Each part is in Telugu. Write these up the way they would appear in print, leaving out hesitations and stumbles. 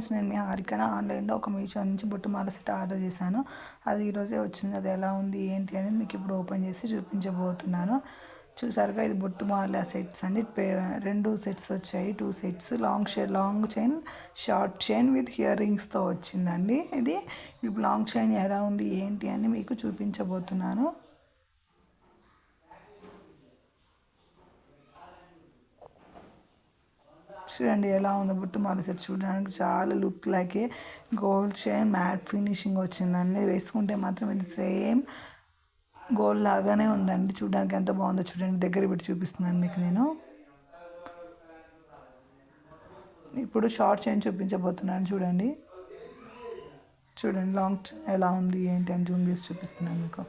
ఫ్రెండ్స్, నేను మీ హారికన ఆన్లైన్లో ఒక మీషో నుంచి బొట్టుమాల సెట్ ఆర్డర్ చేశాను. అది ఈరోజే వచ్చింది. అది ఎలా ఉంది ఏంటి అనేది మీకు ఇప్పుడు ఓపెన్ చేసి చూపించబోతున్నాను. చూసారుగా, ఇది బొట్టుమాల సెట్స్ అండి. 2 సెట్స్ వచ్చాయి. 2 sets long chain, short chain with ear రింగ్స్తో వచ్చిందండి. ఇది ఇప్పుడు లాంగ్ చైన్ ఎలా ఉంది ఏంటి అని మీకు చూపించబోతున్నాను. చూడండి ఎలా ఉందో బొట్టుమాల సెట్. చూడడానికి చాలా లుక్ లైక్ ఏ గోల్డ్ చైన్ మ్యాట్ ఫినిషింగ్ వచ్చిందండి. వేసుకుంటే మాత్రం ఇది సేమ్ గోల్డ్ లాగానే ఉందండి. చూడడానికి ఎంత బాగుందో చూడండి. దగ్గర పెట్టి చూపిస్తున్నాను మీకు నేను. ఇప్పుడు షార్ట్ చైన్ చూపించబోతున్నాను. చూడండి లాంగ్ ఎలా ఉంది ఏంటి అని జూమ్ చేసి చూపిస్తున్నాను మీకు.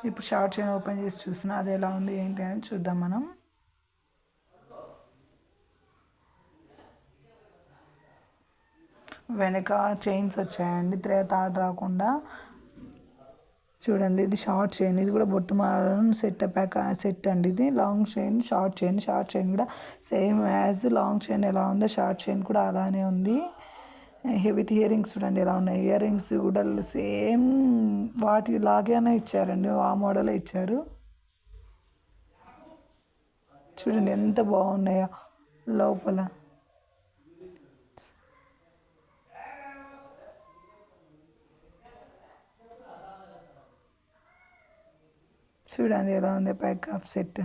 ఇప్పుడు షార్ట్ చైన్ ఓపెన్ చేసి చూస్తున్నా, అది ఎలా ఉంది ఏంటి అని చూద్దాం మనం. వెనక చైన్స్ వచ్చాయండి, తాడు రాకుండా. చూడండి, ఇది షార్ట్ చైన్. ఇది కూడా బొట్టుమాల సెట్ అండి. ఇది లాంగ్ చైన్, షార్ట్ చైన్ కూడా సేమ్ యాజ్ లాంగ్ చైన్ ఎలా ఉందో షార్ట్ చైన్ కూడా అలానే ఉంది. విత్ ఇయర్ రింగ్స్ చూడండి ఎలా ఉన్నాయి. ఇయర్ రింగ్స్ కూడా సేమ్ వాటి లాగానే ఇచ్చారండి, ఆ మోడలే ఇచ్చారు. చూడండి ఎంత బాగున్నాయో లోపల. చూడండి ఎలా ఉంది ప్యాక్ ఆఫ్ సెట్.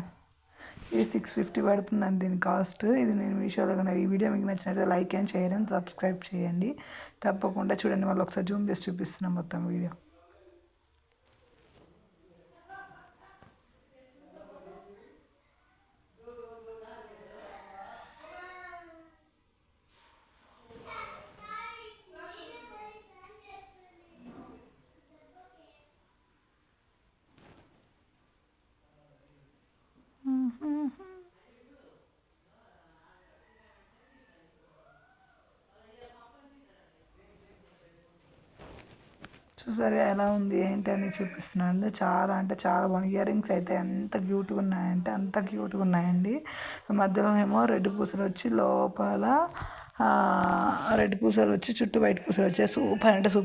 ఇది 650 పడుతుందండి దీని కాస్ట్. ఇది నేను మీషోలో కన్నా. ఈ వీడియో మీకు నచ్చినట్లయితే like and share and subscribe చేయండి తప్పకుండా. చూడండి, మళ్ళీ ఒకసారి జూమ్ చేసి చూపిస్తున్నాం మొత్తం వీడియో. చూసారు ఎలా ఉంది ఏంటి అని చూపిస్తున్నాను. చాలా అంటే చాలా బాగుంది. ఇయర్ రింగ్స్ అయితే ఎంత క్యూట్గా ఉన్నాయంటే అంత క్యూట్గా ఉన్నాయండి. మధ్యలో ఏమో రెడ్ పూసలు వచ్చి లోపల రెడ్ పూసలు వచ్చి చుట్టూ వైట్ పూసలు వచ్చాయి. సూపర్ అంటే సూపర్.